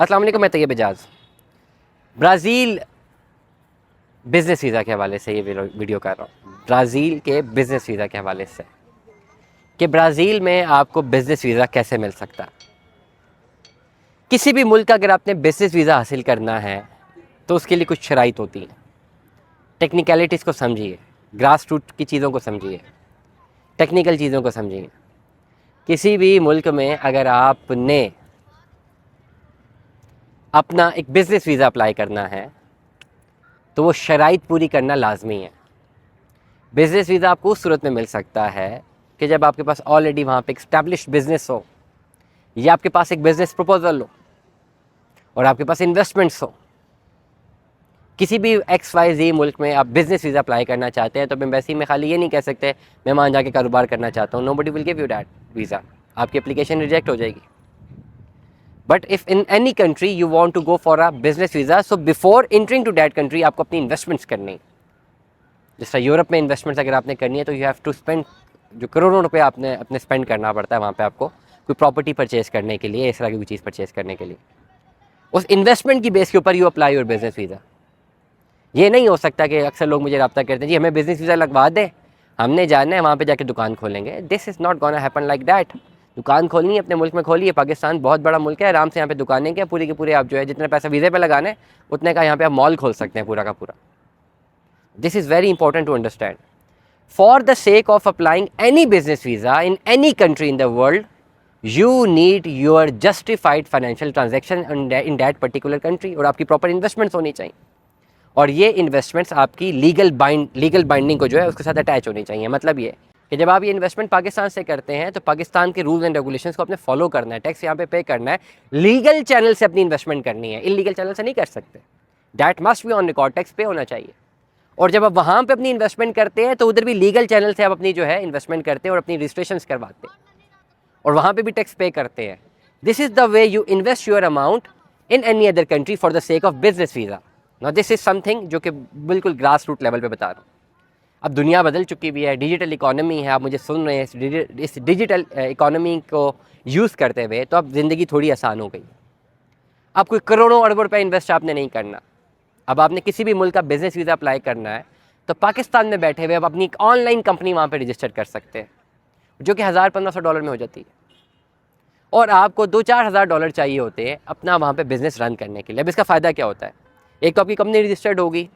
अस्सलाम वालेकुम, मैं Tayyab Ejaz. Brazil business visa के हवाले से ये वीडियो कर रहा हूँ। ब्राज़ील के बिज़नेस वीज़ा के हवाले से कि ब्राज़ील में आपको बिज़नेस वीज़ा कैसे मिल सकता है। किसी भी मुल्क का अगर आपने बिज़नेस वीज़ा हासिल करना है तो उसके लिए कुछ शराइत होती हैं। टेक्निकलिटीज़ को समझिए, ग्रास रूट की चीज़ों को समझिए, टेक्निकल चीज़ों को समझिए। किसी भी मुल्क में अगर आपने अपना एक बिज़नेस वीज़ा अप्लाई करना है तो वो शराइत पूरी करना लाजमी है। बिज़नेस वीज़ा आपको उस सूरत में मिल सकता है कि जब आपके पास ऑलरेडी वहाँ पे इस्टेब्लिश्ड बिज़नेस हो, या आपके पास एक बिज़नेस प्रपोजल हो और आपके पास इन्वेस्टमेंट्स हो। किसी भी XYZ मुल्क में आप बिज़नेस वीज़ा अप्लाई करना चाहते हैं तो एम्बेसी में खाली ये नहीं कह सकते मैं वहाँ जाके कारोबार करना चाहता हूँ। Nobody will give you that visa, आपकी एप्लीकेशन रिजेक्ट हो जाएगी। But if in any country you want to go for a business visa, so before entering to that country आपको अपनी इन्वेस्टमेंट्स करनी। जिस तरह यूरोप में इन्वेस्टमेंट्स अगर आपने करनी है तो यू हैव टू स्पेंड, जो करोड़ों रुपए आपने अपने स्पेंड करना पड़ता है वहाँ पे आपको कोई प्रॉपर्टी परचेज़ करने के लिए, इस तरह की कोई चीज़ परचेज़ करने के लिए। उस इन्वेस्टमेंट की बेस के ऊपर you apply your business visa. ये नहीं हो सकता कि अक्सर लोग मुझे रब्ता करते हैं जी हमें बिज़नेस वीज़ा लगवा दें, हमने जाना है वहाँ पे जाके दुकान खोलेंगे। This is not gonna happen like that. दुकान खोलनी है अपने मुल्क में खोलिए। पाकिस्तान बहुत बड़ा मुल्क है, आराम से यहाँ पे दुकानें क्या पूरी के पूरे आप जो है जितने पैसा वीज़े पे लगाना है उतने का यहाँ पे आप मॉल खोल सकते हैं पूरा का पूरा। This is very important to understand. For the sake of applying any business visa in any country in the world, you need your justified financial transaction in that particular country, और आपकी proper investments होनी चाहिए। और ये investments आपकी legal binding को जो है उसके साथ अटैच होनी चाहिए। मतलब ये कि जब आप ये इन्वेस्टमेंट पाकिस्तान से करते हैं तो पाकिस्तान के रूल्स एंड रेगुलेशंस को आपने फॉलो करना है, टैक्स यहाँ पे करना है, लीगल चैनल से अपनी इन्वेस्टमेंट करनी है, इलीगल चैनल से नहीं कर सकते। That must be on record, tax पे होना चाहिए। और जब आप वहाँ पे अपनी इन्वेस्टमेंट करते हैं तो उधर भी लीगल चैनल से आप अपनी जो है इन्वेस्टमेंट करते हैं और अपनी रजिस्ट्रेशन करवाते हैं और वहाँ पे भी टैक्स पे करते हैं। This is the way you invest your amount in any other country for the sake of business visa. Now this is something जो कि बिल्कुल ग्रास रूट लेवल पे बता रहा हूँ। अब दुनिया बदल चुकी भी है, डिजिटल इकोनॉमी है, आप मुझे सुन रहे हैं। इस डिजिटल इकोनॉमी को यूज़ करते हुए तो अब ज़िंदगी थोड़ी आसान हो गई। अब कोई करोड़ों अरबों रुपये इन्वेस्ट आपने नहीं करना। अब आपने किसी भी मुल्क का बिज़नेस वीज़ा अप्लाई करना है तो पाकिस्तान में बैठे हुए आप अपनी एक ऑनलाइन कंपनी वहाँ पर रजिस्टर कर सकते हैं जो कि $1000-1500 में हो जाती है। और आपको $2-4 हज़ार चाहिए होते हैं अपना वहाँ पे बिज़नेस रन करने के लिए। अब इसका फ़ायदा क्या होता है? एक तो आपकी कंपनी रजिस्टर्ड होगी,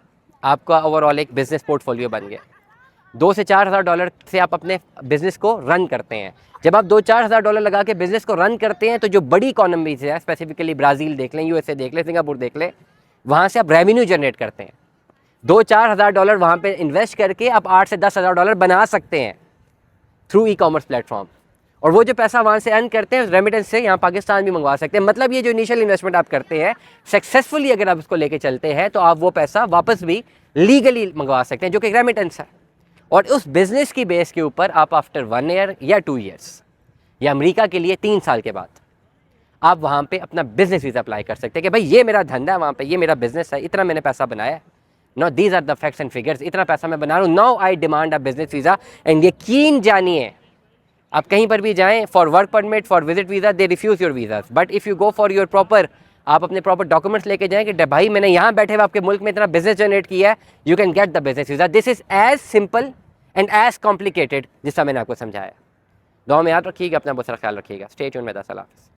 आपका ओवरऑल एक बिज़नेस पोर्टफोलियो बन गया। $2 से $4 हज़ार से आप अपने बिज़नेस को रन करते हैं। जब आप $2-4 हज़ार लगा के बिज़नेस को रन करते हैं तो जो बड़ी इकोनॉमीज़ है, स्पेसिफिकली ब्राज़ील देख लें, USA देख लें, सिंगापुर देख लें, वहाँ से आप रेवेन्यू जनरेट करते हैं। $2-4 हज़ार वहाँ पे इन्वेस्ट करके आप $8 से $10 हज़ार बना सकते हैं थ्रू ई-कॉमर्स प्लेटफॉर्म। और वो जो पैसा वहाँ से अर्न करते हैं रेमिटेंस से यहाँ पाकिस्तान भी मंगवा सकते हैं। मतलब ये जो इनिशियल इन्वेस्टमेंट आप करते हैं सक्सेसफुली अगर आप इसको लेके चलते हैं तो आप वो पैसा वापस भी लीगली मंगवा सकते हैं जो कि रेमिटेंस है। और उस बिज़नेस की बेस के ऊपर आप आफ्टर 1 ईयर या 2 ईयर्स या अमेरिका के लिए 3 साल के बाद आप वहाँ पे अपना बिज़नेस वीज़ा अप्लाई कर सकते हैं कि भाई ये मेरा धंधा है, वहाँ पे ये मेरा बिज़नेस है, इतना मैंने पैसा बनाया है। No these are the facts and figures, इतना पैसा मैं बना रहा हूँ, now I demand a business visa. And यकीन जानिए आप कहीं पर भी जाएं for work permit, for visit visa, they refuse your visa. But if you go for your proper, आप अपने प्रॉपर डॉक्यूमेंट्स लेके जाएं कि भाई मैंने यहाँ बैठे हुए आपके मुल्क में इतना बिजनेस जनरेट किया है, you can get the business visa. This is as simple and as complicated जिसका मैंने आपको समझाया। दुआ में याद रखिएगा, अपना बहुत सारा ख्याल रखिएगा। स्टे ट्यून्ड में। अल्लाह हाफ़िज़।